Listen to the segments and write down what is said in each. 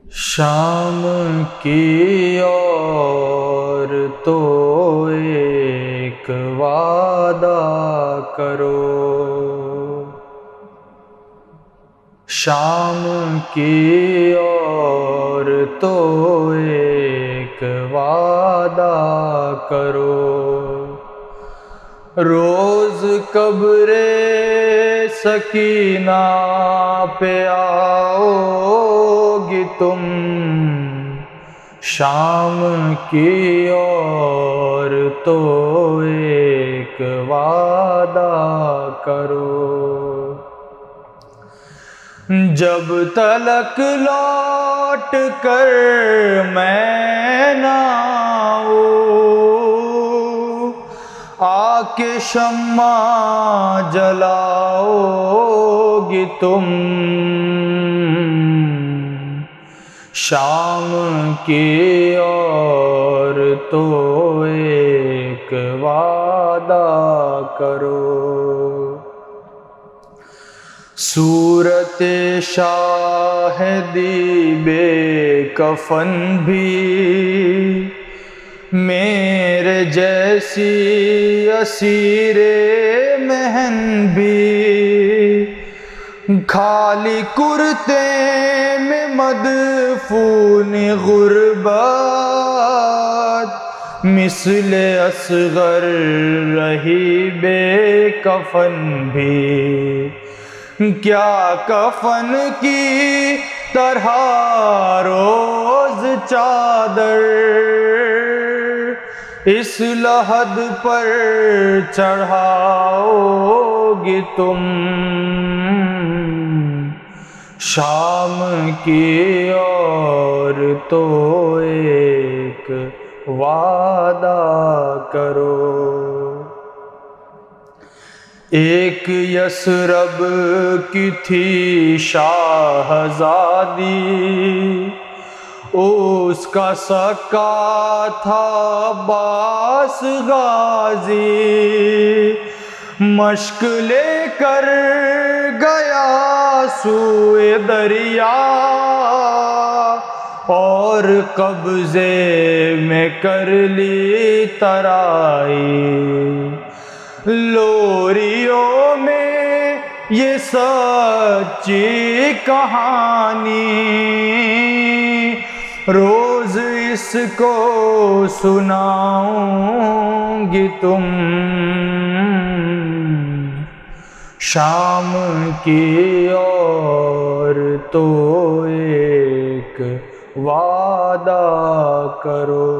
شام کی اور تو ایک وعدہ کرو، شام کی اور تو ایک وعدہ کرو، روز قبر سکینہ پہ آؤ گی تم، شام کی اور تو ایک وعدہ کرو، جب تلک لوٹ کر میں نہ آؤں، آ کے شمع جلاؤ گی تم، شام کی اور تو ایک وعدہ کرو، صورت شاہدی بے کفن بھی، میرے جیسی اسیر محن بھی، خالی کرتے میں مدفون غربت، مثل اصغر رہی بے کفن بھی، کیا کفن کی طرح روز چادر اس لحد پر چڑھاؤ گی تم، شام کی اور تو ایک وعدہ کرو، ایک یثرب کی تھی شاہزادی، اس کا سکا تھا عباس غازی، مشق لے کر گیا سوئے دریا، اور قبضے میں کر لی ترائی، لوریوں میں یہ سچی کہانی، روز اس کو سناؤں گی تم، شام کی اور تو ایک وعدہ کرو،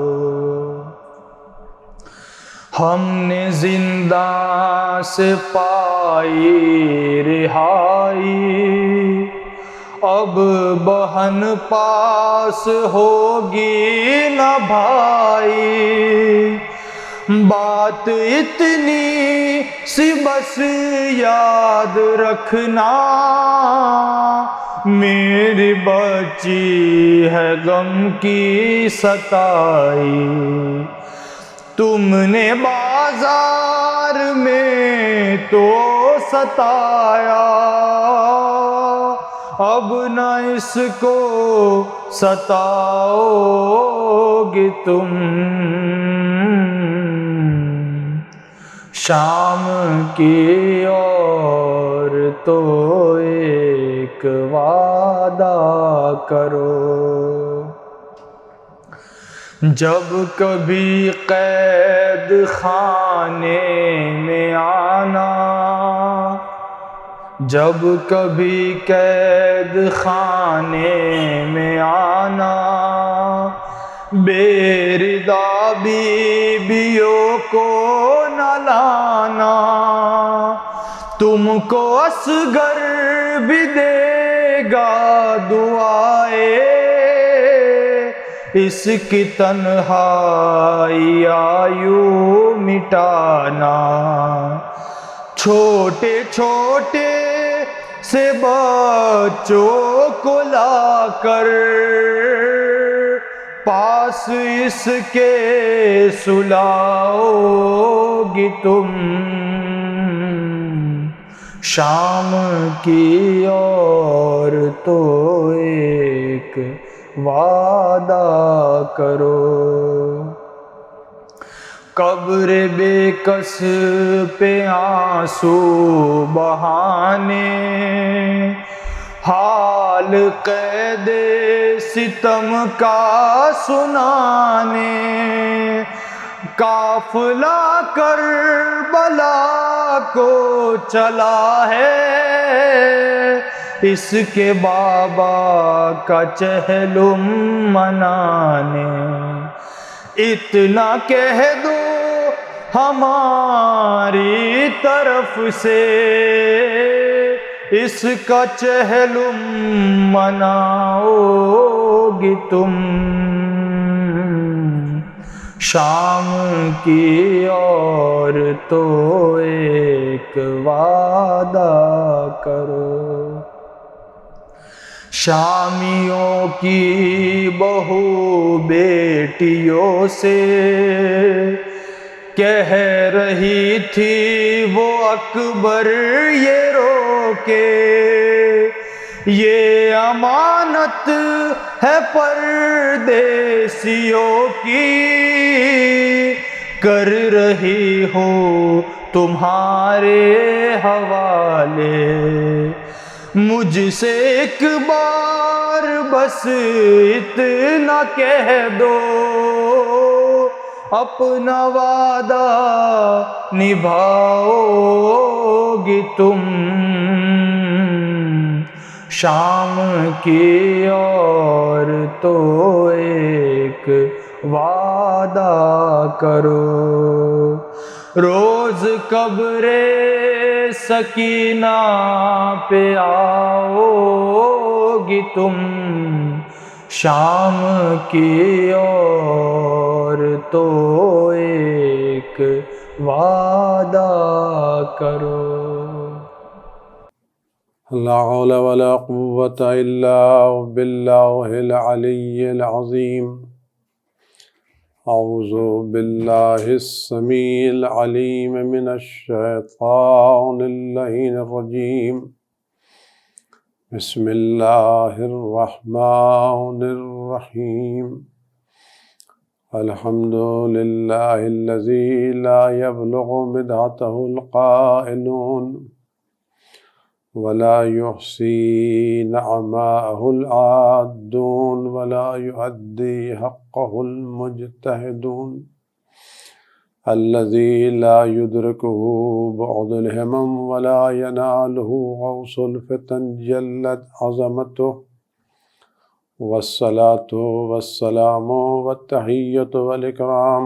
ہم نے زنداں سے پائی رہائی، اب بہن پاس ہوگی نہ بھائی، بات اتنی سی بس یاد رکھنا، میری بچی ہے غم کی ستائی، تم نے بازار میں تو ستایا، اب نہ اس کو ستاؤ گے تم، شام کی اور تو ایک وعدہ کرو، جب کبھی قید خانے میں آنا، جب کبھی قید خانے میں آنا، بے رضا بیویوں کو نہ لانا، تم کو اصغر بھی دے گا دعائیں، اس کی تنہائی آیو مٹانا، چھوٹے چھوٹے سے بچوں کو لا کر پاس اس کے سلاؤ گی تم، شام کی اور تو ایک وعدہ کرو۔ قبر بے کس پہ آنسو بہانے، حال قید ستم کا سنانے، قافلہ کربلا کو چلا ہے، اس کے بابا کا چہلم منانے۔ اتنا کہہ دو ہماری طرف سے، اس کا چہلم مناؤ گی تم۔ شام کی اور تو ایک وعدہ کرو، شامیوں کی بہو بیٹیوں سے کہہ رہی تھی وہ اکبر یہ رو کے، یہ امانت ہے پردیسیوں کی، کر رہی ہو تمہارے حوالے۔ مجھ سے ایک بار بس اتنا کہہ دو، اپنا وعدہ نبھاؤ گی تم۔ شام کی اور تو ایک وعدہ کرو، روز قبر سکینہ پہ آؤ گی تم۔ شام کی اور تو ایک وعدہ کرو۔ لا حول ولا قوة إلا بالله العلي العظيم۔ أعوذ بالله السميع العليم من الشيطان اللعين الرجيم، بسم الله الرحمن الرحيم۔ الحمد لله الذي لا يبلغ مدحته القائلون، ولا يحصي نعماءه العادون، ولا يؤدي حقه المجتهدون، الذي لا يدركه بعد الهمم ولا يناله غوص الفتن جلت عظمته، والصلاة والسلام والتحية والإكرام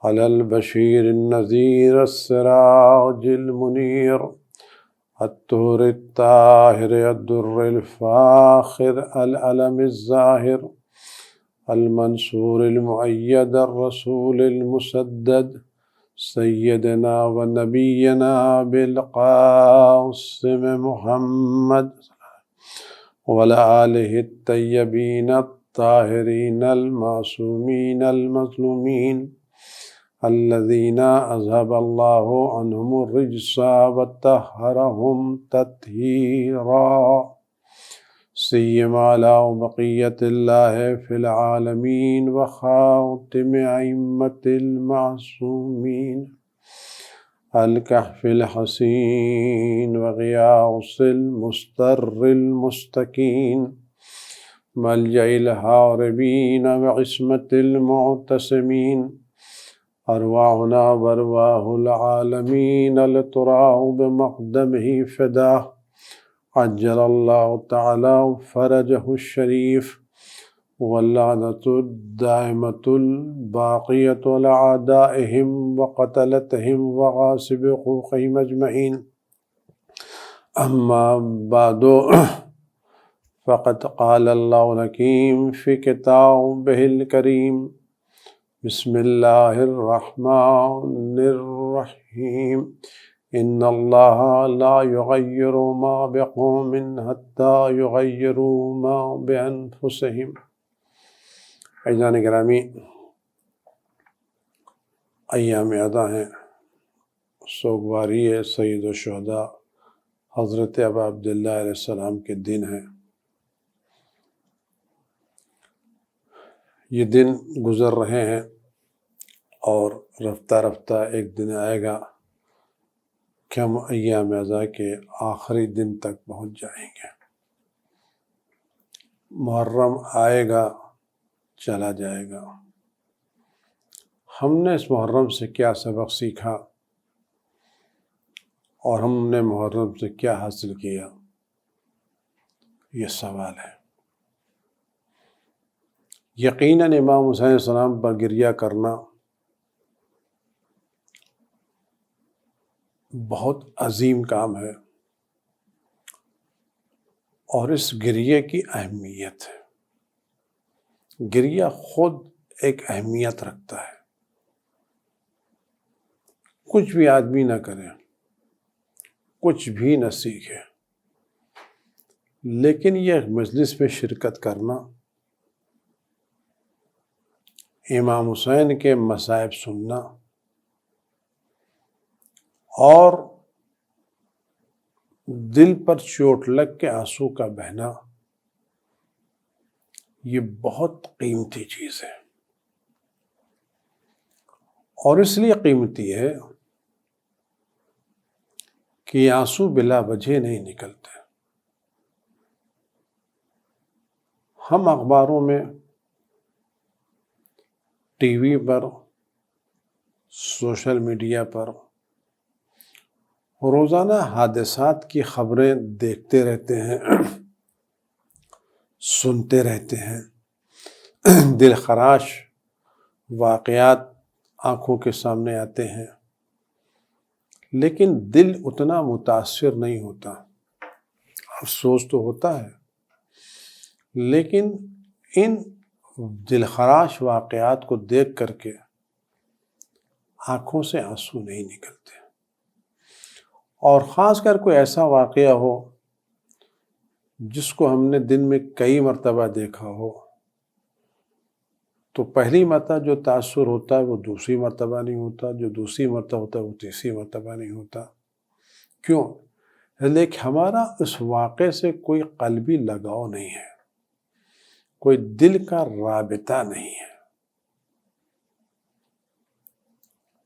على البشير النذير السراج المنير الطهر الطاهر الدر الفاخر العلم الزاهر المنصور المؤيد الرسول المسدد، سيدنا ونبينا بالقاسم محمد وعلى آله الطيبين الطاهرين المعصومين المظلومين، الذين أذهب الله عنهم الرجس وطهرهم تطهيرا، سيما على بقية الله في العالمين وخاتم أئمة المعصومين، الكهف الحسين وغياث المستر المستكين، ملجأ الهاربين وعصمة المعتصمين، أرواحنا وأرواح العالمين لتراء بمقدمه فداه، عجل الله تعالى فرجه الشريف، واللعنة الدائمة الباقية لأعدائهم وقتلتهم وغاصب حقوقهم أجمعين، أما بعد، فقد قال الله الحكيم في كتابه الكريم، بسم الله الرحمن الرحيم، إن الله لا يغير ما بقوم حتى يغيروا ما بأنفسهم۔ عزیزان گرامی، ایام ادا ہیں، سوگواری سید الشہداء حضرت ابا عبداللہ علیہ السلام کے دن ہیں۔ یہ دن گزر رہے ہیں اور رفتہ رفتہ ایک دن آئے گا کہ ہم ایام اعضاء کے آخری دن تک پہنچ جائیں گے۔ محرم آئے گا، چلا جائے گا۔ ہم نے اس محرم سے کیا سبق سیکھا اور ہم نے محرم سے کیا حاصل کیا، یہ سوال ہے۔ یقیناً امام حسین علیہ السلام پر گریہ کرنا بہت عظیم کام ہے، اور اس گریہ کی اہمیت ہے۔ گریہ خود ایک اہمیت رکھتا ہے۔ کچھ بھی آدمی نہ کرے، کچھ بھی نہ سیکھے، لیکن یہ مجلس میں شرکت کرنا، امام حسین کے مصائب سننا اور دل پر چوٹ لگ کے آنسو کا بہنا، یہ بہت قیمتی چیز ہے۔ اور اس لیے قیمتی ہے کہ یہ آنسو بلا وجہ نہیں نکلتے۔ ہم اخباروں میں، ٹی وی پر، سوشل میڈیا پر روزانہ حادثات کی خبریں دیکھتے رہتے ہیں، سنتے رہتے ہیں، دل خراش واقعات آنکھوں کے سامنے آتے ہیں، لیکن دل اتنا متاثر نہیں ہوتا۔ افسوس تو ہوتا ہے، لیکن ان دل خراش واقعات کو دیکھ کر کے آنکھوں سے آنسو نہیں نکلتے۔ اور خاص کر کوئی ایسا واقعہ ہو جس کو ہم نے دن میں کئی مرتبہ دیکھا ہو، تو پہلی مرتبہ جو تاثر ہوتا ہے وہ دوسری مرتبہ نہیں ہوتا، جو دوسری مرتبہ ہوتا ہے وہ تیسری مرتبہ نہیں ہوتا۔ کیوں؟ لیکن ہمارا اس واقعے سے کوئی قلبی لگاؤ نہیں ہے، کوئی دل کا رابطہ نہیں ہے۔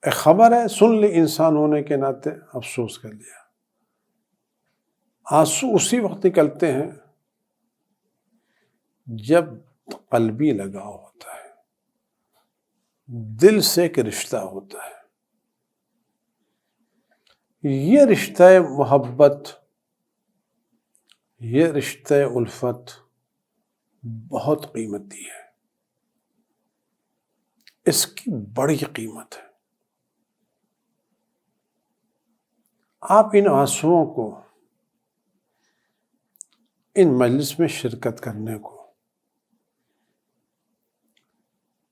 ایک خبر ہے، سن لی، انسان ہونے کے ناطے افسوس کر لیا۔ آنسو اسی وقت نکلتے ہیں جب قلبی لگاؤ ہوتا ہے، دل سے ایک رشتہ ہوتا ہے۔ یہ رشتہ محبت، یہ رشتہ الفت بہت قیمتی ہے، اس کی بڑی قیمت ہے۔ آپ ان آنسوؤں کو، ان مجلس میں شرکت کرنے کو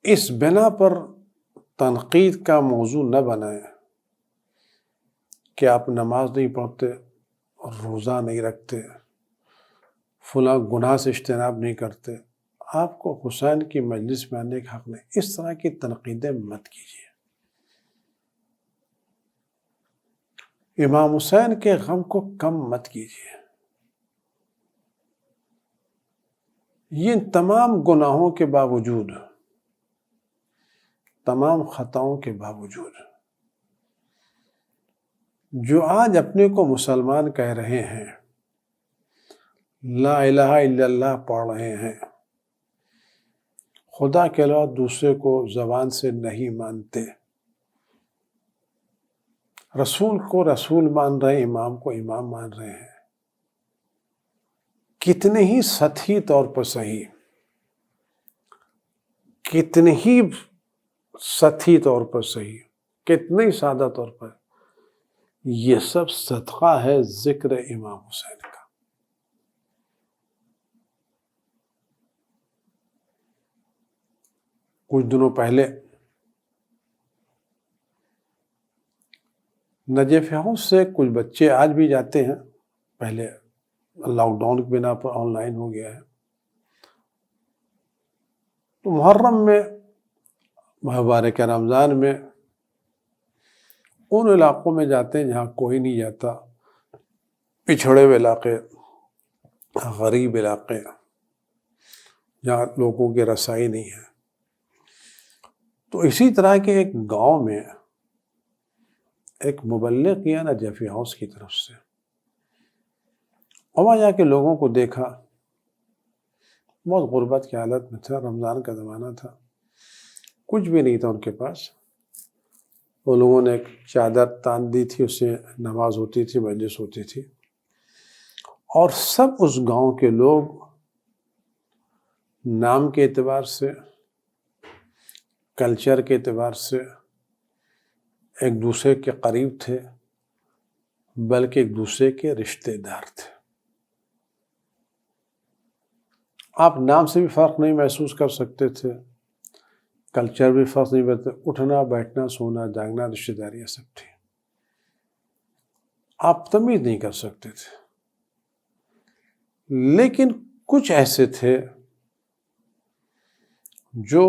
اس بنا پر تنقید کا موضوع نہ بنائیں کہ آپ نماز نہیں پڑھتے، روزہ نہیں رکھتے، فلاں گناہ سے اجتناب نہیں کرتے۔ آپ کو حسین کی مجلس میں آنے کا حق نہیں۔ اس طرح کی تنقیدیں مت کیجیے۔ امام حسین کے غم کو کم مت کیجیے۔ یہ تمام گناہوں کے باوجود، تمام خطاؤں کے باوجود، جو آج اپنے کو مسلمان کہہ رہے ہیں، لا الہ الا اللہ پڑھ رہے ہیں، خدا کے علاوہ دوسرے کو زبان سے نہیں مانتے، رسول کو رسول مان رہے ہیں، امام کو امام مان رہے ہیں، کتنے ہی سطحی طور پر صحیح، کتنے ہی سطحی طور پر صحیح، کتنے ہی سادہ طور پر، یہ سب صدقہ ہے ذکر امام حسین کا۔ کچھ دنوں پہلے نجف ہاؤس سے کچھ بچے آج بھی جاتے ہیں، پہلے لاک ڈاؤن کی بنا پر آن لائن ہو گیا ہے، تو محرم میں، مبارک رمضان میں ان علاقوں میں جاتے ہیں جہاں کوئی نہیں جاتا، پچھڑے ہوئے علاقے، غریب علاقے، جہاں لوگوں کی رسائی نہیں ہے، تو اسی طرح کے ایک گاؤں میں ایک مبلغ کیا نجفی ہاؤس کی طرف سے، اور وہاں جا کے لوگوں کو دیکھا، بہت غربت کی حالت میں تھا، رمضان کا زمانہ تھا، کچھ بھی نہیں تھا ان کے پاس۔ وہ لوگوں نے ایک چادر تان دی تھی، اس سے نماز ہوتی تھی، مجلس ہوتی تھی، اور سب اس گاؤں کے لوگ نام کے اعتبار سے، کلچر کے اعتبار سے ایک دوسرے کے قریب تھے، بلکہ ایک دوسرے کے رشتے دار تھے۔ آپ نام سے بھی فرق نہیں محسوس کر سکتے تھے، کلچر بھی فرق نہیں پڑتا، اٹھنا بیٹھنا سونا جاگنا رشتہ داریاں سب تھی، آپ تمیز نہیں کر سکتے تھے۔ لیکن کچھ ایسے تھے جو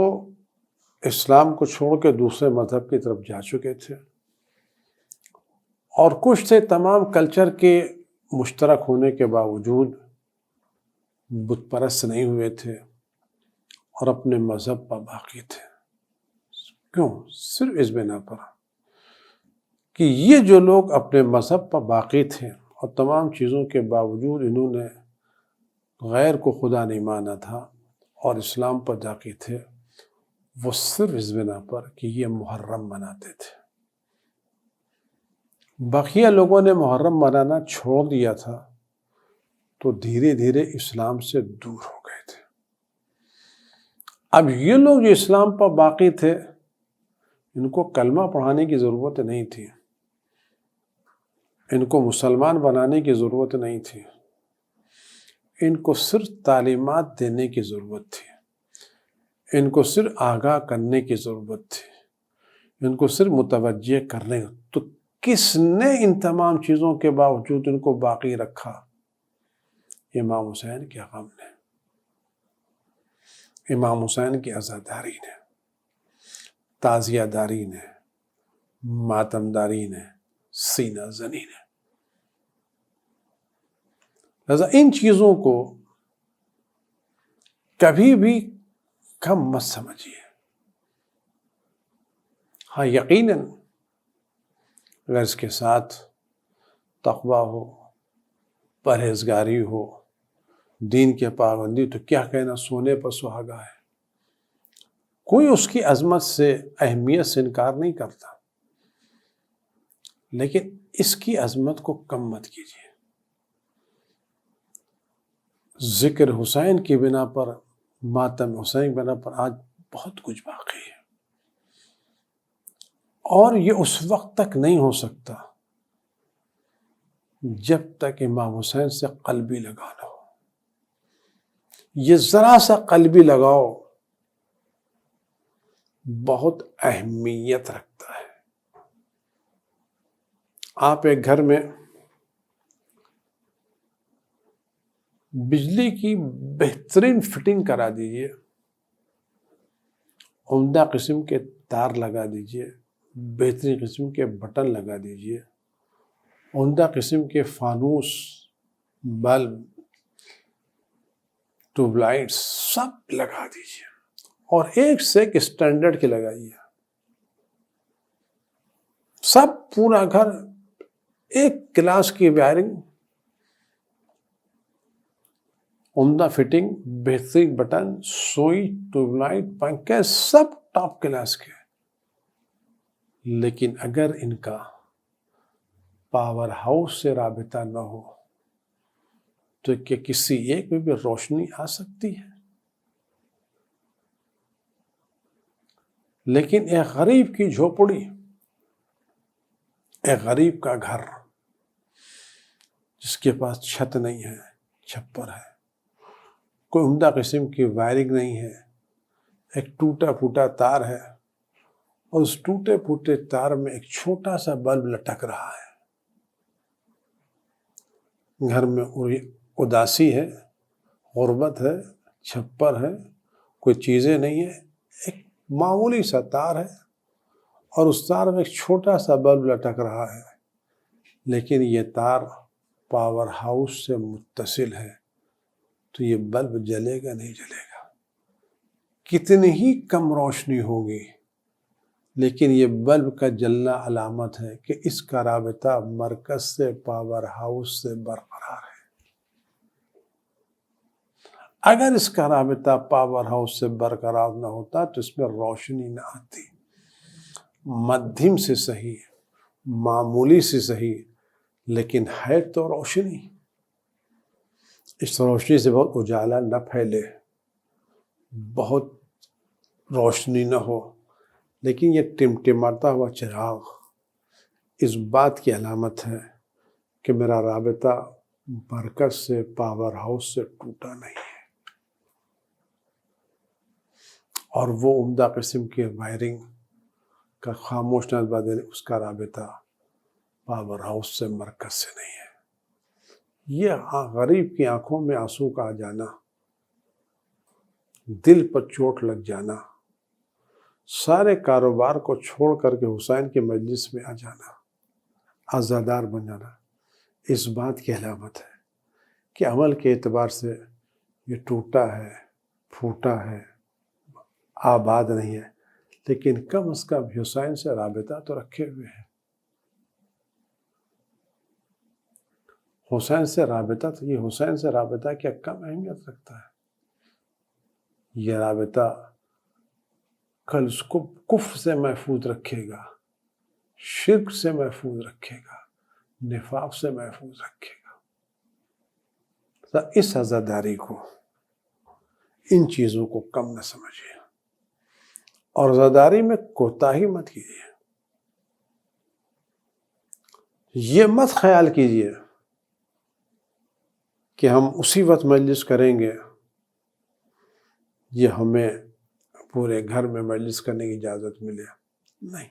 اسلام کو چھوڑ کے دوسرے مذہب کی طرف جا چکے تھے، اور کچھ تھے تمام کلچر کے مشترک ہونے کے باوجود بت پرست نہیں ہوئے تھے اور اپنے مذہب پر باقی تھے۔ کیوں؟ صرف اس بنا پر کہ یہ جو لوگ اپنے مذہب پر باقی تھے اور تمام چیزوں کے باوجود انہوں نے غیر کو خدا نہیں مانا تھا اور اسلام پر باقی تھے، وہ صرف اس بنا پر کہ یہ محرم مناتے تھے۔ بقیہ لوگوں نے محرم منانا چھوڑ دیا تھا تو دھیرے دھیرے اسلام سے دور ہو گئے تھے۔ اب یہ لوگ جو اسلام پر باقی تھے، ان کو کلمہ پڑھانے کی ضرورت نہیں تھی، ان کو مسلمان بنانے کی ضرورت نہیں تھی، ان کو صرف تعلیمات دینے کی ضرورت تھی، ان کو صرف آگاہ کرنے کی ضرورت تھی، ان کو صرف متوجہ کرنے۔ تو کس نے ان تمام چیزوں کے باوجود ان کو باقی رکھا؟ امام حسین کے غم نے، امام حسین کی عزاداری نے، تعزیہ داری نے، ماتم داری نے، سینہ زنی نے۔ لہذا ان چیزوں کو کبھی بھی کم مت سمجھیے۔ ہاں یقیناً اگر اس کے ساتھ تقویٰ ہو، پرہیزگاری ہو، دین کی پابندی، تو کیا کہنا، سونے پر سہاگا ہے۔ کوئی اس کی عظمت سے، اہمیت سے انکار نہیں کرتا، لیکن اس کی عظمت کو کم مت کیجیے۔ ذکر حسین کی بنا پر، ماتم حسین کی بنا پر آج بہت کچھ باقی ہے، اور یہ اس وقت تک نہیں ہو سکتا جب تک امام حسین سے قلبی لگاؤ نہ ہو۔ یہ ذرا سا قلبی لگاؤ بہت اہمیت رکھتا ہے۔ آپ ایک گھر میں بجلی کی بہترین فٹنگ کرا دیجئے، عمدہ قسم کے تار لگا دیجئے، بہترین قسم کے بٹن لگا دیجئے، عمدہ قسم کے فانوس، بلب، ٹیوب لائٹس سب لگا دیجئے، اور ایک سے ایک اسٹینڈرڈ کے لگائیے، سب پورا گھر ایک کلاس کی وائرنگ، عمدہ فٹنگ، بہترین بٹن، سوئی، ٹیوب لائٹ، پنکھے سب ٹاپ کلاس کے۔ لیکن اگر ان کا پاور ہاؤس سے رابطہ نہ ہو تو کیا کسی ایک میں بھی روشنی آ سکتی ہے؟ لیکن ایک غریب کی جھوپڑی، ایک غریب کا گھر جس کے پاس چھت نہیں ہے، چھپر ہے، کوئی عمدہ قسم کی وائرنگ نہیں ہے، ایک ٹوٹا پھوٹا تار ہے، اور اس ٹوٹے پھوٹے تار میں ایک چھوٹا سا بلب لٹک رہا ہے۔ گھر میں اداسی ہے، غربت ہے، چھپر ہے، کوئی چیزیں نہیں ہے، ایک معمولی سا تار ہے، اور اس تار میں ایک چھوٹا سا بلب لٹک رہا ہے، لیکن یہ تار پاور ہاؤس سے متصل ہے، تو یہ بلب جلے گا نہیں جلے گا؟ کتنی ہی کم روشنی ہوگی لیکن یہ بلب کا جلنا علامت ہے کہ اس کا رابطہ مرکز سے پاور ہاؤس سے برقرار ہے۔ اگر اس کا رابطہ پاور ہاؤس سے برقرار نہ ہوتا تو اس میں روشنی نہ آتی۔ مدھم سے صحیح، معمولی سے صحیح، لیکن ہے تو روشنی۔ اس روشنی سے بہت اجالا نہ پھیلے، بہت روشنی نہ ہو، لیکن یہ ٹمٹماتا ہوا چراغ اس بات کی علامت ہے کہ میرا رابطہ مرکز سے پاور ہاؤس سے ٹوٹا نہیں ہے، اور وہ عمدہ قسم کے وائرنگ کا خاموش نسبہ دینے اس کا رابطہ پاور ہاؤس سے مرکز سے نہیں ہے۔ یہ غریب کی آنکھوں میں آنسو کا آ جانا، دل پر چوٹ لگ جانا، سارے کاروبار کو چھوڑ کر کے حسین کے مجلس میں آ جانا، عزادار بن جانا، اس بات کی علامت ہے کہ عمل کے اعتبار سے یہ ٹوٹا ہے، پھوٹا ہے، آباد نہیں ہے، لیکن کم از کم حسین سے رابطہ تو رکھے ہوئے ہیں۔ حسین سے رابطہ تو یہ حسین سے رابطہ کیا کم اہمیت رکھتا ہے؟ یہ رابطہ کل اس کو کفر سے محفوظ رکھے گا، شرک سے محفوظ رکھے گا، نفاق سے محفوظ رکھے گا۔ اس عزاداری کو، ان چیزوں کو کم نہ سمجھیے، اور عزاداری میں کوتاہی مت کیجیے۔ یہ مت خیال کیجیے کہ ہم اسی وقت مجلس کریں گے، یہ ہمیں پورے گھر میں مجلس کرنے کی اجازت ملے۔ نہیں،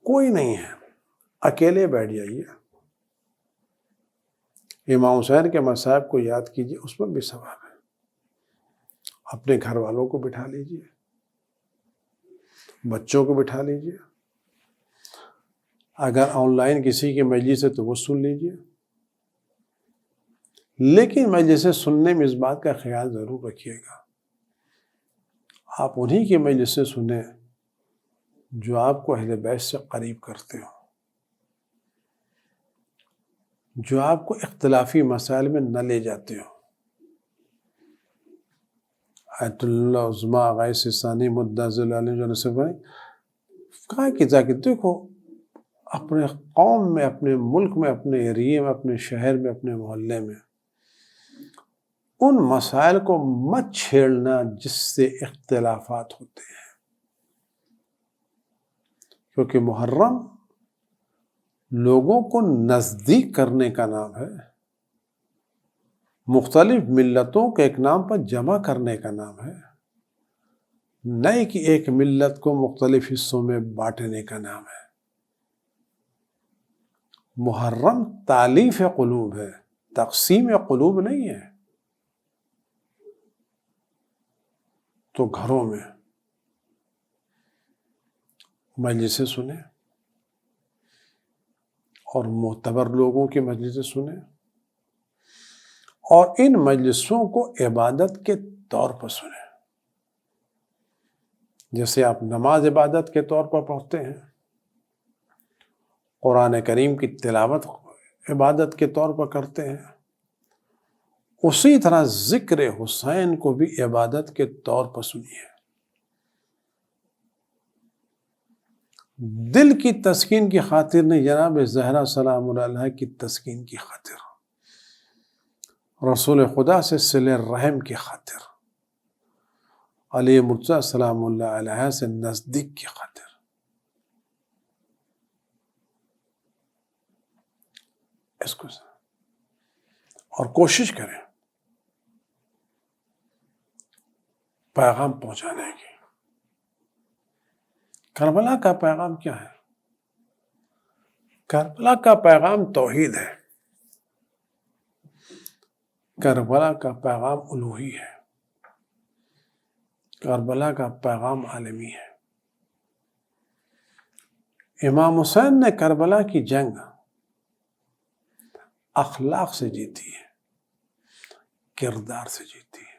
کوئی نہیں ہے، اکیلے بیٹھ جائیے، امام حسین کے مصائب کو یاد کیجیے، اس میں بھی ثواب ہے۔ اپنے گھر والوں کو بٹھا لیجیے، بچوں کو بٹھا لیجیے، اگر آن لائن کسی کی مجلس ہے تو وہ سن لیجیے، لیکن مجلس سننے میں اس بات کا خیال ضرور رکھیے گا آپ انہی کی مجلس سے سنیں جو آپ کو اہل بیت سے قریب کرتے ہوں، جو آپ کو اختلافی مسائل میں نہ لے جاتے ہوں۔ آیت اللہ عظمیٰ غیث ثانی مدظل علیہ جو نصف بنے کہا کہ جا کے دیکھو اپنے قوم میں، اپنے ملک میں، اپنے ایریے میں، اپنے شہر میں، اپنے محلے میں ان مسائل کو مت چھیڑنا جس سے اختلافات ہوتے ہیں، کیونکہ محرم لوگوں کو نزدیک کرنے کا نام ہے، مختلف ملتوں کے ایک نام پر جمع کرنے کا نام ہے، نہ کہ ایک ملت کو مختلف حصوں میں بانٹنے کا نام ہے۔ محرم تالیف قلوب ہے، تقسیم قلوب نہیں ہے۔ تو گھروں میں مجلسیں سنیں، اور معتبر لوگوں کی مجلسیں سنیں، اور ان مجلسوں کو عبادت کے طور پر سنیں۔ جیسے آپ نماز عبادت کے طور پر پڑھتے ہیں، قرآن کریم کی تلاوت عبادت کے طور پر کرتے ہیں، اسی طرح ذکر حسین کو بھی عبادت کے طور پر سنیے۔ دل کی تسکین کی خاطر نہیں، جناب زہرا سلام علیہا کی تسکین کی خاطر، رسول خدا سے صلہ رحم کی خاطر، علی مرتضیٰ سلام اللہ علیہ سے نزدیک کی خاطر۔ اس کو اور کوشش کریں پیغام پہنچانے کی۔ کربلا کا پیغام کیا ہے؟ کربلا کا پیغام توحید ہے، کربلا کا پیغام الوہی ہے، کربلا کا پیغام عالمی ہے۔ امام حسین نے کربلا کی جنگ اخلاق سے جیتی ہے، کردار سے جیتی ہے۔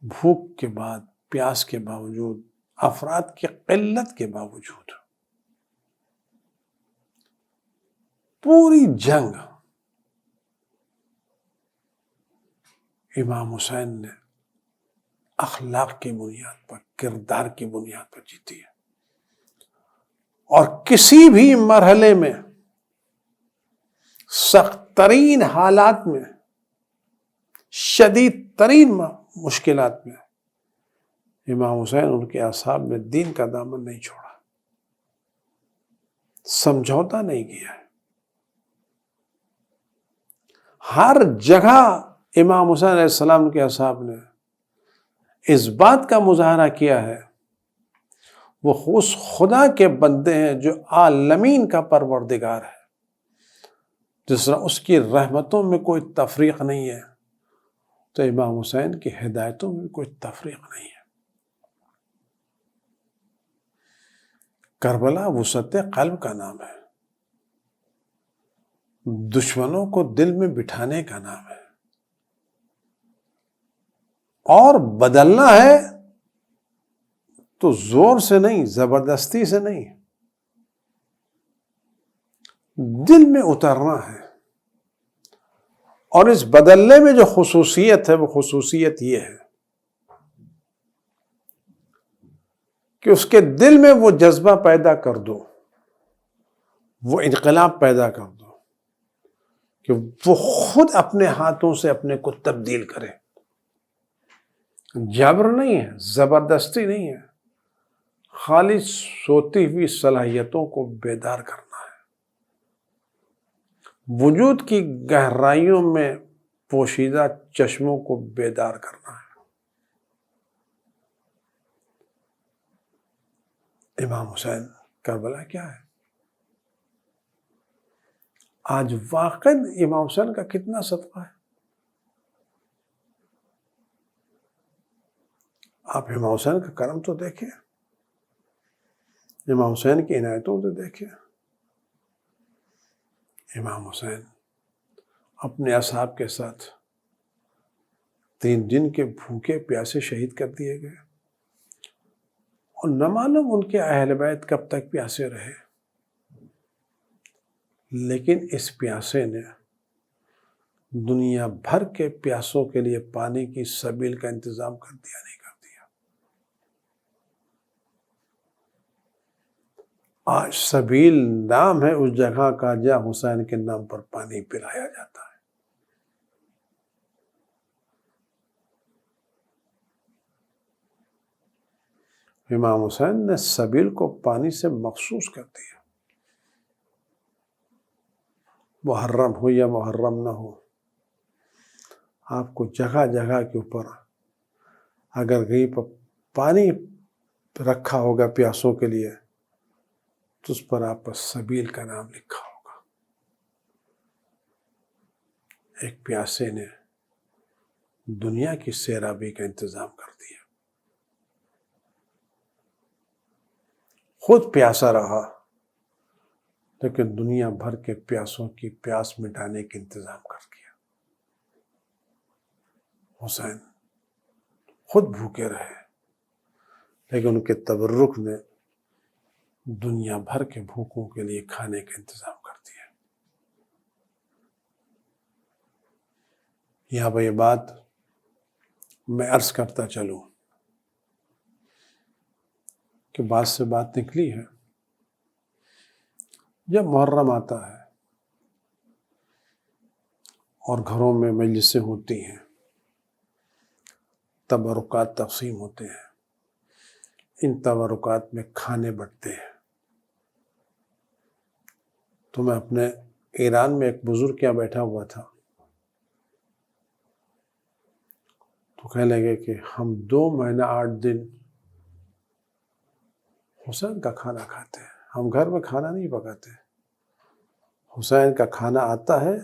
بھوک کے بعد، پیاس کے باوجود افراد کی قلت کے باوجود پوری جنگ امام حسین نے اخلاق کی بنیاد پر، کردار کی بنیاد پر جیتی ہے، اور کسی بھی مرحلے میں، سخت ترین حالات میں، شدید ترین مشکلات میں، امام حسین ان کے اصحاب نے دین کا دامن نہیں چھوڑا، سمجھوتا نہیں کیا ہے۔ ہر جگہ امام حسین علیہ السلام کے اصحاب نے اس بات کا مظاہرہ کیا ہے وہ اس خدا کے بندے ہیں جو عالمین کا پروردگار ہے۔ جس طرح اس کی رحمتوں میں کوئی تفریق نہیں ہے، تو امام حسین کی ہدایتوں میں کوئی تفریق نہیں ہے۔ کربلا وسعت قلب کا نام ہے، دشمنوں کو دل میں بٹھانے کا نام ہے، اور بدلنا ہے تو زور سے نہیں، زبردستی سے نہیں، دل میں اترنا ہے۔ اور اس بدلنے میں جو خصوصیت ہے وہ خصوصیت یہ ہے کہ اس کے دل میں وہ جذبہ پیدا کر دو، وہ انقلاب پیدا کر دو کہ وہ خود اپنے ہاتھوں سے اپنے کو تبدیل کرے۔ جبر نہیں ہے، زبردستی نہیں ہے، خالی سوتی ہوئی صلاحیتوں کو بیدار کرنا ہے، وجود کی گہرائیوں میں پوشیدہ چشموں کو بیدار کرنا ہے۔ امام حسین کربلا کیا ہے؟ آج واقعی امام حسین کا کتنا صدقہ ہے؟ آپ امام حسین کا کرم تو دیکھیں، امام حسین کی عنایتوں تو دیکھیں۔ امام حسین اپنے اصحاب کے ساتھ 3 دن کے بھوکے پیاسے شہید کر دیے گئے، اور نہ معلوم ان کے اہل بیت کب تک پیاسے رہے، لیکن اس پیاسے نے دنیا بھر کے پیاسوں کے لیے پانی کی سبیل کا انتظام کر دیا، نہیں کر دیا۔ آج سبیل نام ہے اس جگہ کا جہاں حسین کے نام پر پانی پلایا جاتا ہے۔ امام حسین نے سبیل کو پانی سے مخصوص کر دیا، محرم ہو یا محرم نہ ہو، آپ کو جگہ جگہ کے اوپر اگر کہیں پر پانی رکھا ہوگا پیاسوں کے لیے تو اس پر آپ پر سبیل کا نام لکھا ہوگا۔ ایک پیاسے نے دنیا کی سیرابی کا انتظام کر دیا، خود پیاسا رہا لیکن دنیا بھر کے پیاسوں کی پیاس مٹانے کا انتظام کر دیا۔ حسین خود بھوکے رہے لیکن ان کے تبرک نے دنیا بھر کے بھوکوں کے لیے کھانے کا انتظام کر دیا۔ یہاں پہ یہ بات میں عرض کرتا چلوں کہ بات سے بات نکلی ہے، جب محرم آتا ہے اور گھروں میں مجلسیں ہوتی ہیں، تبرکات تقسیم ہوتے ہیں، ان تبرکات میں کھانے بٹتے ہیں، تو میں اپنے ایران میں ایک بزرگ کیا بیٹھا ہوا تھا، تو کہنے لگے کہ ہم 2 مہینہ 8 دن حسین کا کھانا کھاتے ہیں، ہم گھر میں کھانا نہیں پکاتے، حسین کا کھانا آتا ہے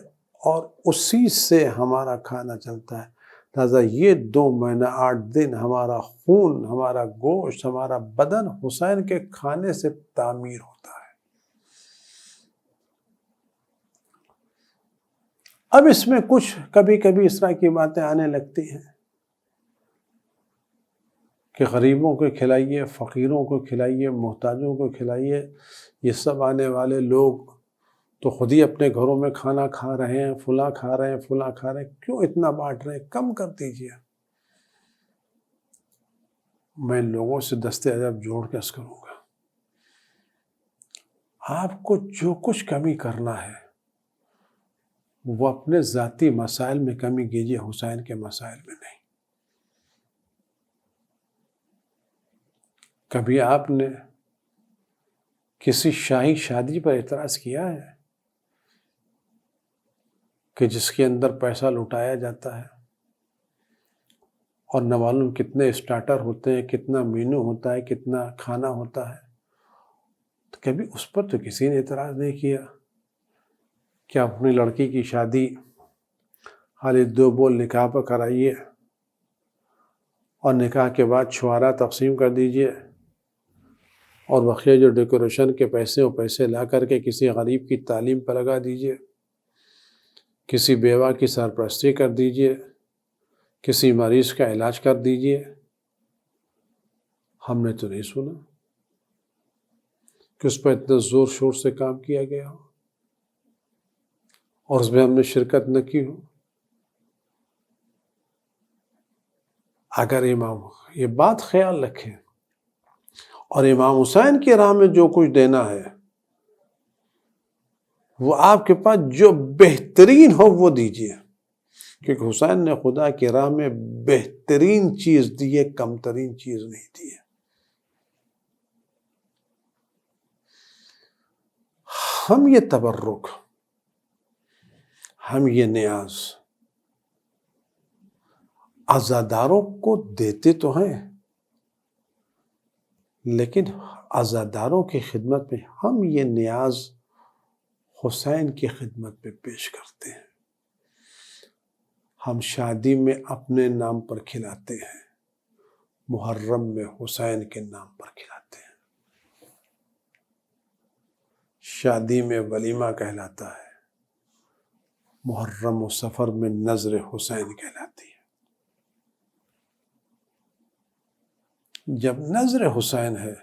اور اسی سے ہمارا کھانا چلتا ہے، لہٰذا یہ 2 مہینہ 8 دن ہمارا خون، ہمارا گوشت، ہمارا بدن حسین کے کھانے سے تعمیر ہوتا ہے۔ اب اس میں کچھ کبھی کبھی اس طرح کی باتیں آنے لگتی ہیں کہ غریبوں کو کھلائیے، فقیروں کو کھلائیے، محتاجوں کو کھلائیے، یہ سب آنے والے لوگ تو خود ہی اپنے گھروں میں کھانا کھا رہے ہیں، فلاں کھا رہے ہیں، فلاں کھا رہے ہیں، کیوں اتنا بانٹ رہے ہیں؟ کم کر دیجیے۔ میں لوگوں سے دستے ادب جوڑ کے عرض کروں گا، آپ کو جو کچھ کمی کرنا ہے وہ اپنے ذاتی مسائل میں کمی کیجیے، حسین کے مسائل میں نہیں۔ کبھی آپ نے کسی شاہی شادی پر اعتراض کیا ہے کہ جس کے اندر پیسہ لٹایا جاتا ہے اور نہ معلوم کتنے اسٹارٹر ہوتے ہیں، کتنا مینو ہوتا ہے، کتنا کھانا ہوتا ہے، تو کبھی اس پر تو کسی نے اعتراض نہیں کیا کہ آپ اپنی لڑکی کی شادی خالی 2 بول نکاح پر کرائیے اور نکاح کے بعد چھوارا تقسیم کر دیجیے اور بقیہ جو ڈیکوریشن کے پیسے وہ پیسے لا کر کے کسی غریب کی تعلیم پر لگا دیجیے، کسی بیوہ کی سرپرستی کر دیجیے، کسی مریض کا علاج کر دیجیے۔ ہم نے تو نہیں سنا کہ اس پر اتنا زور شور سے کام کیا گیا ہو اور اس میں ہم نے شرکت نہ کی ہو۔ اگر امام یہ بات خیال رکھیں اور امام حسین کی راہ میں جو کچھ دینا ہے وہ آپ کے پاس جو بہترین ہو وہ دیجیے، کیونکہ حسین نے خدا کی راہ میں بہترین چیز دی ہے، کم ترین چیز نہیں دی ہے۔ ہم یہ تبرک، ہم یہ نیاز عزاداروں کو دیتے تو ہیں، لیکن عزاداروں کی خدمت میں ہم یہ نیاز حسین کی خدمت میں پیش کرتے ہیں۔ ہم شادی میں اپنے نام پر کھلاتے ہیں، محرم میں حسین کے نام پر کھلاتے ہیں۔ شادی میں ولیمہ کہلاتا ہے، محرم و سفر میں نذر حسین کہلاتی ہے۔ جب نذر حسین ہے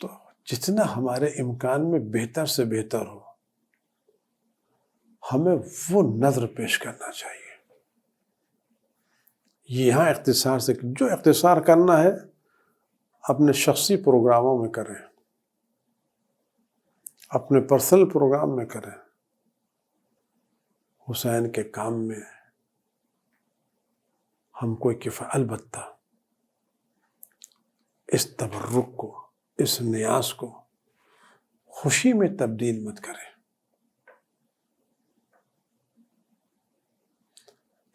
تو جتنا ہمارے امکان میں بہتر سے بہتر ہو ہمیں وہ نذر پیش کرنا چاہیے۔ یہاں اختصار سے جو اختصار کرنا ہے اپنے شخصی پروگراموں میں کریں، اپنے پرسنل پروگرام میں کریں، حسین کے کام میں ہم کوئی البتہ اس تبرک کو، اس نیاز کو خوشی میں تبدیل مت کریں،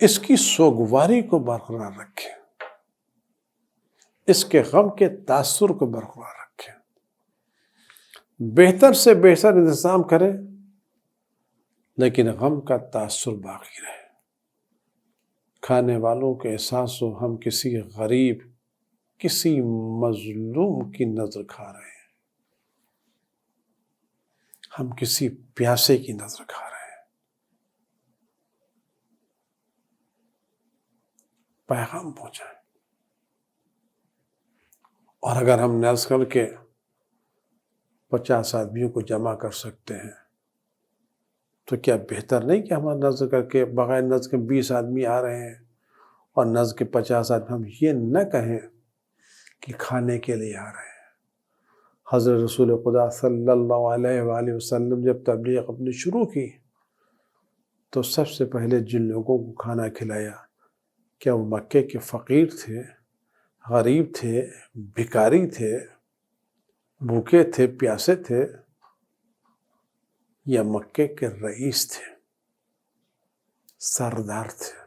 اس کی سوگواری کو برقرار رکھیں، اس کے غم کے تاثر کو برقرار رکھیں، بہتر سے بہتر انتظام کریں لیکن غم کا تاثر باقی رہے۔ کھانے والوں کے احساس ہو ہم کسی غریب، کسی مظلوم کی نظر کھا رہے ہیں، ہم کسی پیاسے کی نظر کھا رہے ہیں۔ پیغام پہنچائیں، اور اگر ہم نذر کر کے 50 آدمیوں کو جمع کر سکتے ہیں تو کیا بہتر نہیں کہ ہم نذر کر کے بغیر نذر کے 20 آدمی آ رہے ہیں اور نذر کے 50 آدمی، ہم یہ نہ کہیں کہ کھانے کے لیے آ رہے ہیں۔ حضرت رسول خدا صلی اللہ علیہ وآلہ وسلم جب تبلیغ اپنی شروع کی تو سب سے پہلے جن لوگوں کو کھانا کھلایا، کیا وہ مکے کے فقیر تھے، غریب تھے، بھکاری تھے، بھوکے تھے، پیاسے تھے، یا مکے کے رئیس تھے، سردار تھے؟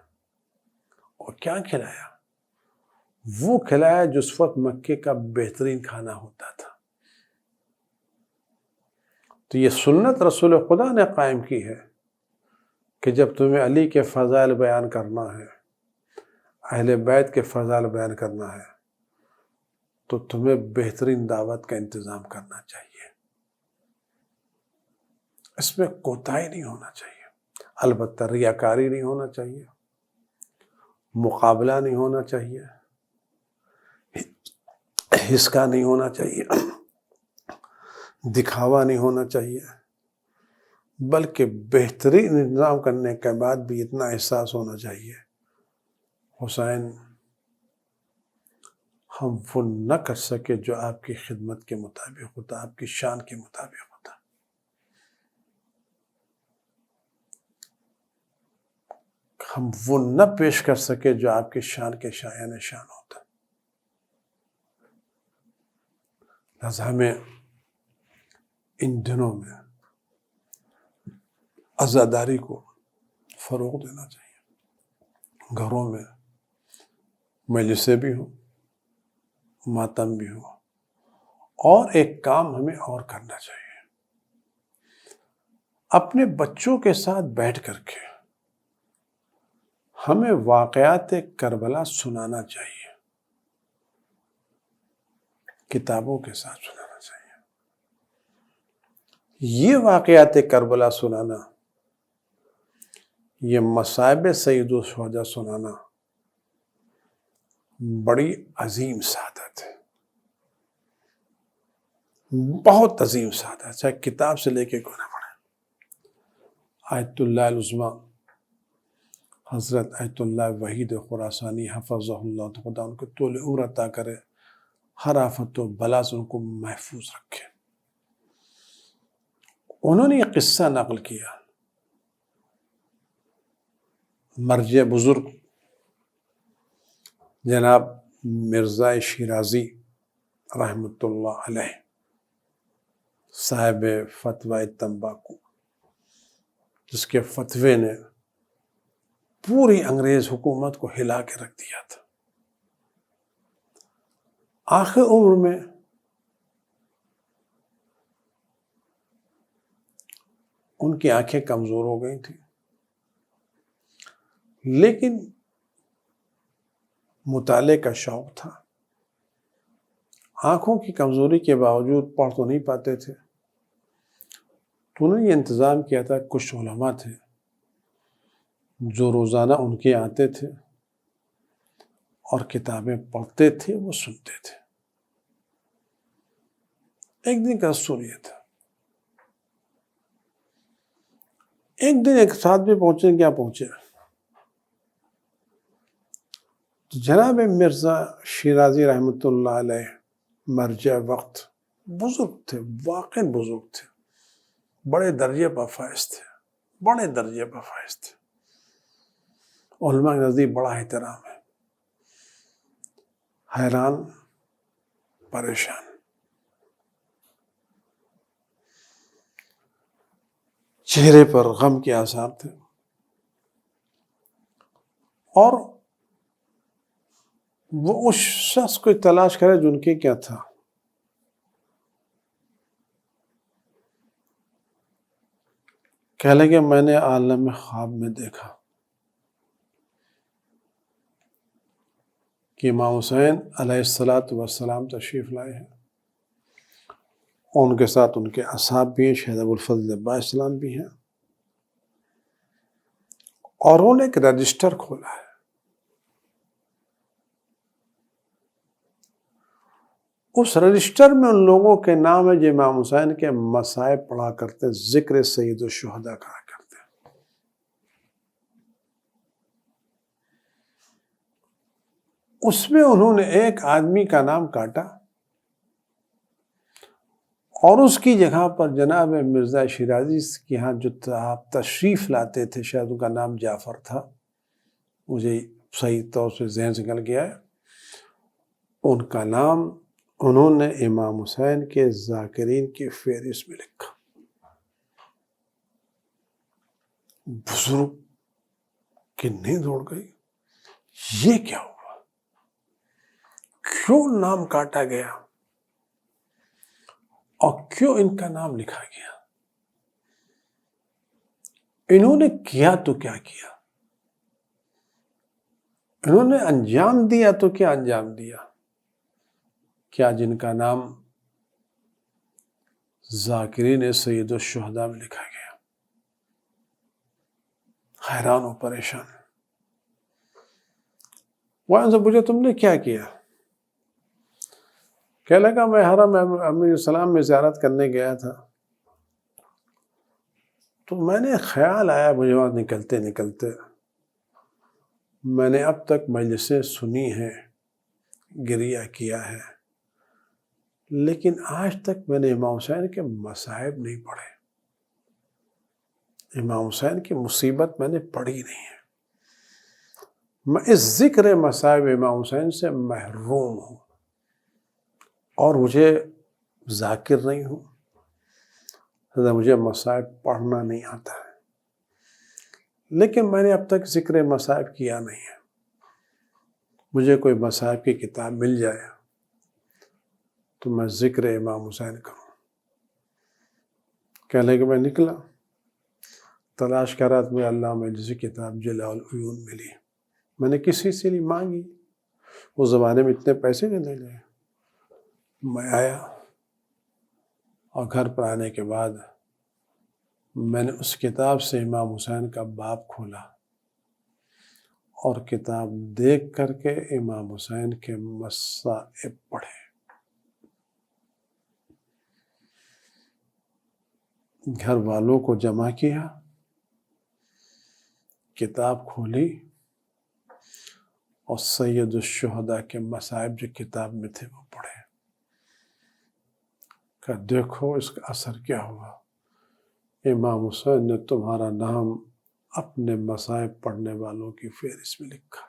اور کیا کھلایا؟ وہ کھلایا جس وقت مکے کا بہترین کھانا ہوتا تھا۔ تو یہ سنت رسول خدا نے قائم کی ہے کہ جب تمہیں علی کے فضائل بیان کرنا ہے، اہل بیت کے فضائل بیان کرنا ہے، تو تمہیں بہترین دعوت کا انتظام کرنا چاہیے، اس میں کوتاہی نہیں ہونا چاہیے، البتہ ریاکاری نہیں ہونا چاہیے، مقابلہ نہیں ہونا چاہیے، ہسکا نہیں ہونا چاہیے، دکھاوا نہیں ہونا چاہیے، بلکہ بہترین انتظام کرنے کے بعد بھی اتنا احساس ہونا چاہیے حسین ہم وہ نہ کر سکے جو آپ کی خدمت کے مطابق ہوتا، آپ کی شان کے مطابق ہوتا۔ ہم وہ نہ پیش کر سکے جو آپ کی شان کے شایان شان ہوتا۔ لہذا ہمیں ان دنوں میں عزاداری کو فروغ دینا چاہیے، گھروں میں مجلسیں بھی ہوں، ماتم بھی ہو، اور ایک کام ہمیں اور کرنا چاہیے، اپنے بچوں کے ساتھ بیٹھ کر کے ہمیں واقعات کربلا سنانا چاہیے، کتابوں کے ساتھ سنانا چاہیے۔ یہ واقعات کربلا سنانا، یہ مصائب سید الشہداء سنانا بڑی عظیم سعادت ہے، بہت عظیم سعادت ہے، چاہے کتاب سے لے کے کوئی نہ پڑھے۔ آیت اللہ العظمیٰ حضرت آیت اللہ وحید خراسانی حفظہ اللہ، خدا ان کو طول عمر عطا کرے، ہر آفت و بلا سے ان کو محفوظ رکھے۔ انہوں نے یہ قصہ نقل کیا، مرجع بزرگ جناب مرزا شیرازی رحمۃ اللہ علیہ، صاحب فتویٰ تمباکو، جس کے فتوے نے پوری انگریز حکومت کو ہلا کے رکھ دیا تھا۔ آخر عمر میں ان کی آنکھیں کمزور ہو گئی تھیں، لیکن مطالعے کا شوق تھا۔ آنکھوں کی کمزوری کے باوجود پڑھ تو نہیں پاتے تھے، تو انہوں نے یہ انتظام کیا تھا، کچھ علماء تھے جو روزانہ ان کے آتے تھے اور کتابیں پڑھتے تھے، وہ سنتے تھے۔ ایک دن کا اصول یہ تھا، ایک دن ایک ساتھ بھی پہنچے، کیا پہنچے، تو جناب مرزا شیرازی رحمۃ اللہ علیہ مرجع وقت بزرگ تھے، واقعی بزرگ تھے، بڑے درجے پر فائز تھے، بڑے درجے پر فائز تھے، علماء کے نزدیک بڑا احترام ہے۔ حیران، پریشان، چہرے پر غم کے آثار تھے، اور وہ اس شخص کو تلاش کرے جن کے کیا تھا، کہہ لگے میں نے عالم خواب میں دیکھا کہ امام حسین علیہ السلام تشریف لائے ہیں، اور ان کے ساتھ ان کے اصحاب بھی ہیں، شہید ابو الفضل عباس السلام بھی ہیں، اور انہوں نے ایک رجسٹر کھولا ہے۔ اس رجسٹر میں ان لوگوں کے نام ہے جو امام حسین کے مصائب پڑھا کرتے، ذکر سید الشہداء کرا کرتے۔ اس میں انہوں نے ایک آدمی کا نام کاٹا، اور اس کی جگہ پر جناب مرزا شیرازی کے ہاں جو آپ تشریف لاتے تھے، شاید ان کا نام جعفر تھا، مجھے صحیح طور سے ذہن سے نکل گیا ہے، ان کا نام انہوں نے امام حسین کے ذاکرین کی فہرست میں لکھا۔ بزرگ کی نیند اڑ گئی، یہ کیا ہوا، کیوں نام کاٹا گیا اور کیوں ان کا نام لکھا گیا، انہوں نے کیا تو کیا کیا، انہوں نے انجام دیا تو کیا انجام دیا، کیا جن کا نام ذاکرین سید الشہداء میں لکھا گیا۔ حیران و پریشان، وہ ان سے پوچھا تم نے کیا کیا، کہنے لگا میں حرم امیر السلام میں زیارت کرنے گیا تھا، تو میں نے خیال آیا مجھے وہاں نکلتے نکلتے، میں نے اب تک مجلسیں سنی ہیں، گریہ کیا ہے، لیکن آج تک میں نے امام حسین کے مصائب نہیں پڑھے، امام حسین کی مصیبت میں نے پڑھی نہیں ہے، میں اس ذکر مصائب امام حسین سے محروم ہوں، اور مجھے ذاکر نہیں ہوں، مجھے مصائب پڑھنا نہیں آتا ہے، لیکن میں نے اب تک ذکر مصائب کیا نہیں ہے، مجھے کوئی مصائب کی کتاب مل جائے تو میں ذکر امام حسین کروں۔ کہنے کہ میں نکلا تلاش کر رہا تھا، مجھے علامہ اجلسی کتاب جلاء العیون ملی، میں نے کسی سے نہیں مانگی، اس زمانے میں اتنے پیسے نہیں دے گئے، میں آیا اور گھر پر آنے کے بعد میں نے اس کتاب سے امام حسین کا باب کھولا اور کتاب دیکھ کر کے امام حسین کے مصائب پڑھے، گھر والوں کو جمع کیا، کتاب کھولی اور سید الشہداء کے مصائب جو کتاب میں تھے وہ پڑھے، کہ دیکھو اس کا اثر کیا ہوا، امام حسین نے تمہارا نام اپنے مصائب پڑھنے والوں کی فہرست میں لکھا۔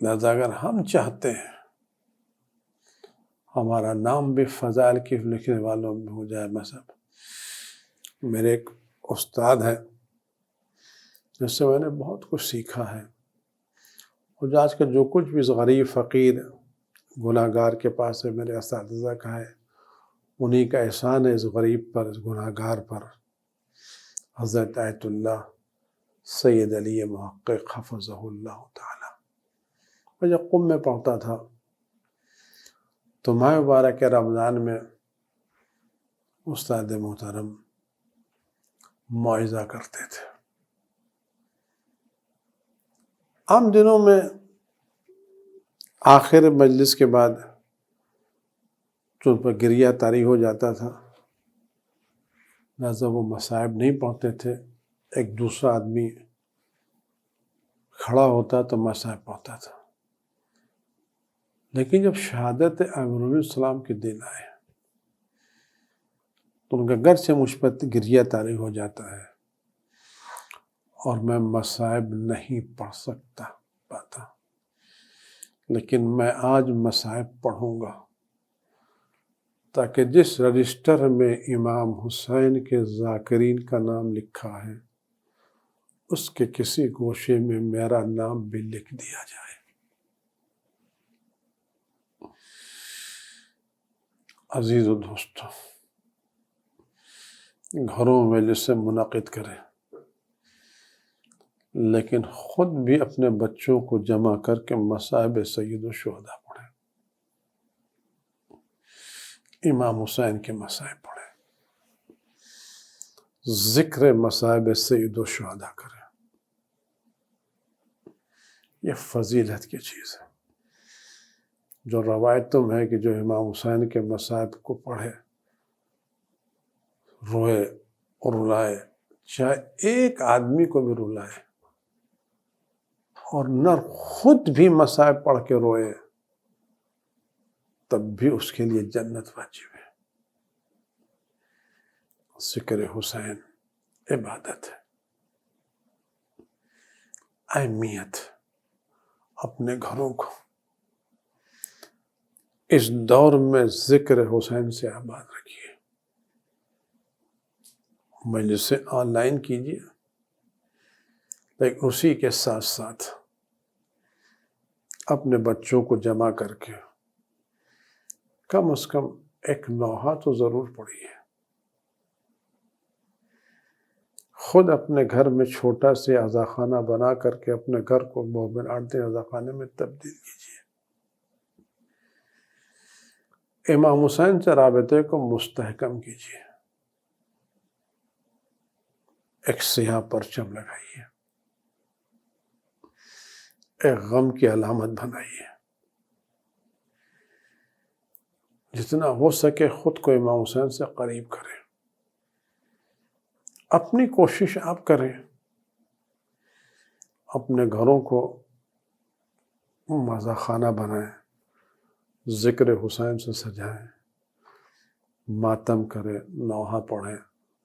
لہذا اگر ہم چاہتے ہیں ہمارا نام بھی فضائل کی لکھنے والوں میں ہو جائے، مثلا میرے ایک استاد ہے جس سے میں نے بہت کچھ سیکھا ہے، اور جو آج کا جو کچھ بھی اس غریب فقیر گناہ گار کے پاس ہے میرے اساتذہ کا ہے، انہی کا احسان ہے اس غریب پر، اس گناہ گار پر، حضرت آیت اللہ سید علی محقق حفظہ اللہ تعالی۔ میں جب قم میں پڑھتا تھا تو ماہ مبارک رمضان میں استاد محترم موعظہ کرتے تھے، عام دنوں میں آخر مجلس کے بعد چون پر گریہ طاری ہو جاتا تھا، لہذا وہ مصائب نہیں پڑھتے تھے، ایک دوسرا آدمی کھڑا ہوتا تو مصائب پڑھتا تھا، لیکن جب شہادت امیر السلام کے دن آئے تو ان کا گھر سے مجھ پر گریہ طاری ہو جاتا ہے، اور میں مصائب نہیں پڑھ پاتا، لیکن میں آج مصائب پڑھوں گا تاکہ جس رجسٹر میں امام حسین کے ذاکرین کا نام لکھا ہے اس کے کسی گوشے میں میرا نام بھی لکھ دیا جائے۔ عزیز و دوستو، گھروں میں جسے منعقد کریں، لیکن خود بھی اپنے بچوں کو جمع کر کے مصائب سید الشہداء پڑھیں، امام حسین کے مصائب پڑھیں، ذکر مصائب سید الشہداء کریں، یہ فضیلت کی چیز ہے۔ جو روایتوں میں ہے کہ جو امام حسین کے مصائب کو پڑھے، روئے اور رلائے، چاہے ایک آدمی کو بھی رلائے، اور نہ خود بھی مصائب پڑھ کے روئے، تب بھی اس کے لیے جنت واجب ہے۔ ذکر حسین عبادت ہے، اہمیت، اپنے گھروں کو اس دور میں ذکر حسین سے آباد رکھیے، مجلسیں آن لائن کیجیے، لیکن اسی کے ساتھ ساتھ اپنے بچوں کو جمع کر کے کم از کم ایک نوحہ تو ضرور پڑھیے، خود اپنے گھر میں چھوٹا سے عزاخانہ بنا کر کے اپنے گھر کو مومن عارض عزاخانے میں تبدیل کیجیے، امام حسین سے رابطے کو مستحکم کیجیے، ایک سیاہ پرچم لگائیے، ایک غم کی علامت بنائیے. جتنا ہو سکے خود کو امام حسین سے قریب کریں. اپنی کوشش آپ کریں، اپنے گھروں کو مزہ خانہ بنائیں، ذکر حسین سے سجائیں، ماتم کریں، نوحہ پڑھیں،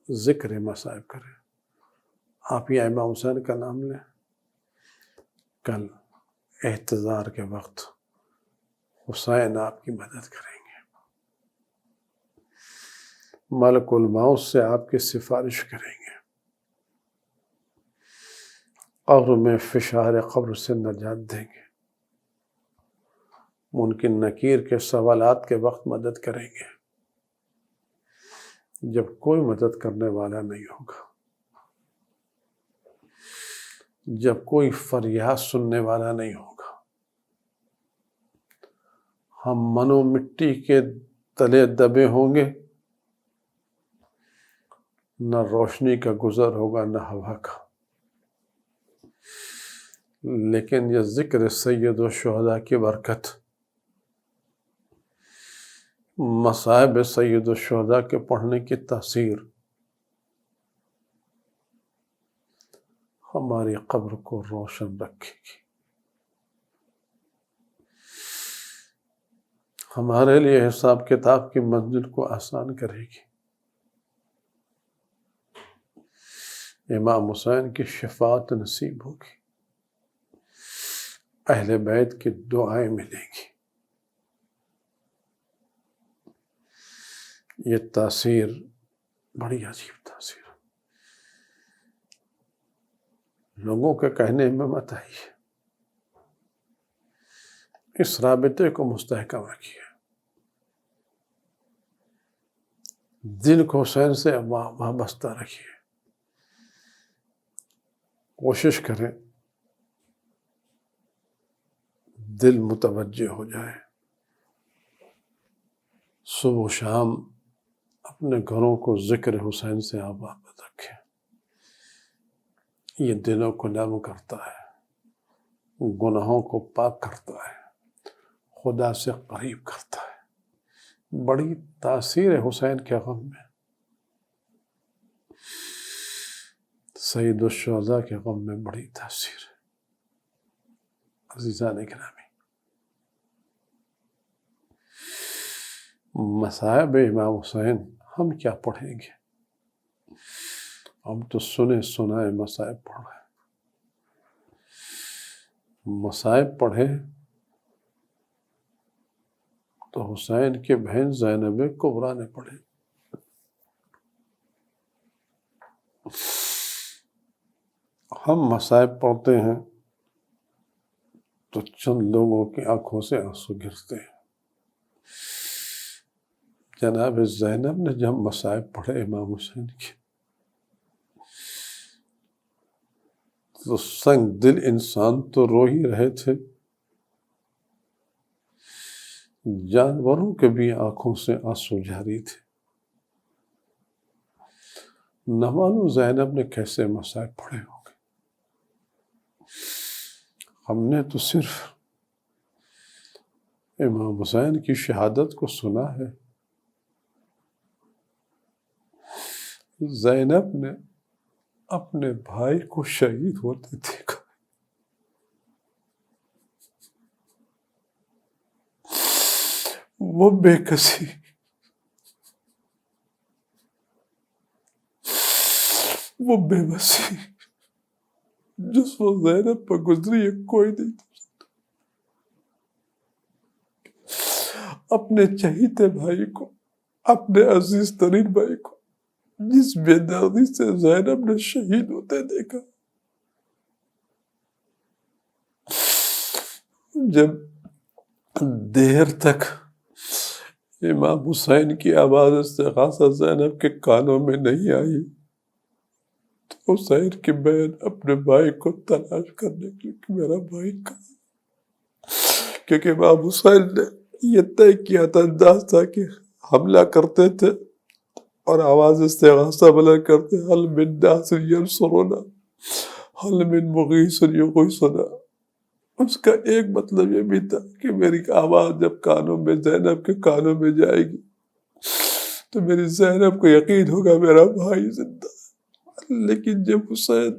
ذکر مصائب کریں. آپ یہ امام حسین کا نام لیں، کل احتضار کے وقت حسین آپ کی مدد کریں گے. ملک الموت سے آپ کی سفارش کریں گے، قبر میں فشار قبر سے نجات دیں گے، ممکن نکیر کے سوالات کے وقت مدد کریں گے جب کوئی مدد کرنے والا نہیں ہوگا، جب کوئی فریاد سننے والا نہیں ہوگا. ہم منو مٹی کے تلے دبے ہوں گے، نہ روشنی کا گزر ہوگا نہ ہوا کا. لیکن یہ ذکر سید الشہداء کی برکت، مصائب سید الشہداء کے پڑھنے کی تاثیر ہماری قبر کو روشن رکھے گی، ہمارے لیے حساب کتاب کی منزل کو آسان کرے گی. امام حسین کی شفاعت نصیب ہوگی، اہل بیت کی دعائیں ملیں گی. یہ تاثیر بڑی عجیب تاثیر، لوگوں کے کہنے میں مت آئیے، اس رابطے کو مستحکم رکھیے، دل کو حسین سے وابستہ رکھیے. کوشش کریں دل متوجہ ہو جائے، صبح و شام اپنے گھروں کو ذکر حسین سے آباد رکھیں. یہ دلوں کو نرم کرتا ہے، گناہوں کو پاک کرتا ہے، خدا سے قریب کرتا ہے. بڑی تاثیر ہے حسین کے غم میں، سید الشہداء کے غم میں بڑی تاثیر ہے. عزیزان گرامی، مصائب امام حسین ہم کیا پڑھیں گے؟ ہم تو سنے سنائے مصائب پڑھ رہے ہیں. مصائب پڑھیں تو حسین کی بہن زینب کبریٰ نے پڑھے. ہم مصائب پڑھتے ہیں تو چند لوگوں کی آنکھوں سے آنسو گرتے ہیں. جناب زینب نے جب مصائب پڑھے امام حسین کی تو سنگ دل انسان تو رو ہی رہے تھے، جانوروں کے بھی آنکھوں سے آنسو جاری تھے. نہ معلوم زینب نے کیسے مصائب پڑھے ہوں گے. ہم نے تو صرف امام حسین کی شہادت کو سنا ہے. زینب نے اپنے بھائی کو شہید ہوتے دیکھا. وہ بے کسی، وہ بے بسی جس وہ زینب پر گزری ہے کوئی نہیں تھا. اپنے چہیتے بھائی کو، اپنے عزیز ترین بھائی کو جس بے دردی سے زینب نے شہید ہوتے دیکھا، جب دیر تک امام حسین کی آواز استغاثہ زینب کے کانوں میں نہیں آئی تو حسین کی بہن اپنے بھائی کو تلاش کرنے کے لیے کہ میرا بھائی کہاں، کیونکہ امام حسین نے یہ طے کیا تھا، انداز تھا کہ حملہ کرتے تھے اور آواز استغاثہ بلند کرتے، حل من ناصر ینصرنا، حل من مغیث یغیثنا. اس کا ایک مطلب یہ بھی تھا کہ میری آواز جب کانوں میں زینب کے کانوں میں جائے گی تو میری زینب کو یقین ہوگا میرا بھائی زندہ ہے۔ لیکن جب حسین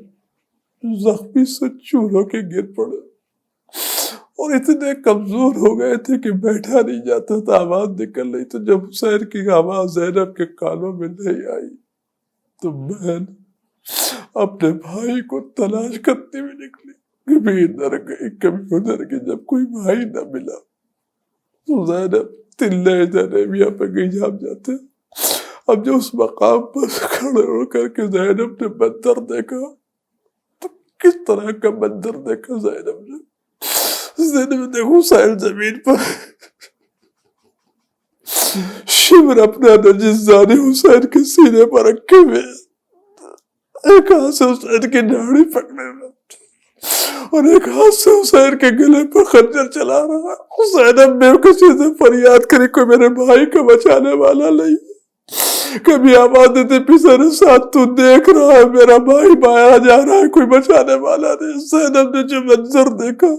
زخمی سے چور ہو کے گر پڑے اور اتنے کمزور ہو گئے تھے کہ بیٹھا نہیں جاتا تھا، آواز نکل رہی، تو جب حسین کی آواز زینب کے کانوں میں نہیں آئی تو بہن اپنے بھائی کو تلاش کرتے ہوئے نکلی، کبھی ادھر گئی کبھی ادھر گئی، جب کوئی بھائی نہ ملا تو زینب تلے زینبیہ پہ گئی جام جاتے۔ اب جو اس مقام پر کھڑے ہو کر کے زینب نے منظر دیکھا تو کس طرح کا منظر دیکھا زینب نے دیکھو حسین زمین پر شبر اپنا نجزانی حسین کے سینے پر رکھے ہوئے، ایک ہاتھ سے حسین کی داڑھی پکڑے ہوئے اور ایک ہاتھ سے حسین کے گلے پر خنجر چلا رہا۔ زینب بے کسی سے فریاد کری کوئی میرے بھائی کو بچانے والا نہیں، کبھی آواز دیتے پیچھے ساتھ تو دیکھ رہا ہے میرا بھائی باہر جا رہا ہے، کوئی بچانے والا نہیں۔ زینب نے جو منظر دیکھا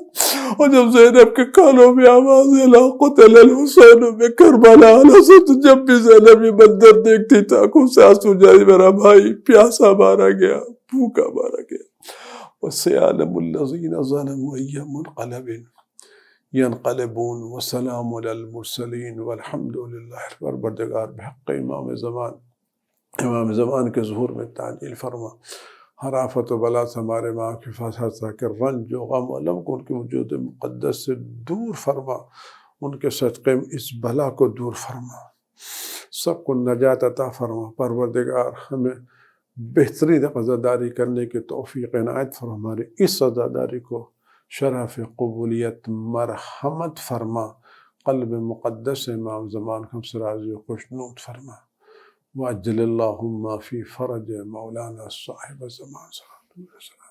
اور جب زینب کے کانوں میں آواز لا قتل الحسین میں کربلا، تو جب بھی زینب یہ منظر دیکھتی تھا آنکھوں سے آنسو جاری، میرا بھائی پیاسا مارا گیا، بھوکا مارا گیا۔ وَسَيَعْلَمُ الَّذِينَ ظَلَمُوا أَيَّ مُنْقَلَبٍ ينقلبون وسلام علی المرسلین والحمد للہ۔ پروردگار بحق امام زمان کے ظہور میں تعجیل فرما، ہر آفت و بلا سے ہمارے ماں کی حفاظت کر، رنج و غم و علم کو ان کے وجود مقدس سے دور فرما، ان کے صدقے میں اس بلا کو دور فرما، سب کو نجات عطا فرما۔ پروردگار ہمیں بہترین عزاداری کرنے کی توفیق عنایت فرما، ہماری اس عزاداری کو شرف قبولیت مرحمت فرما، قلب مقدس امام زمان ہم سے راضی و خوشنود فرما۔ وعجل اللہم فی فرج مولانا صاحب زمان صلی اللہ علیہ وسلم۔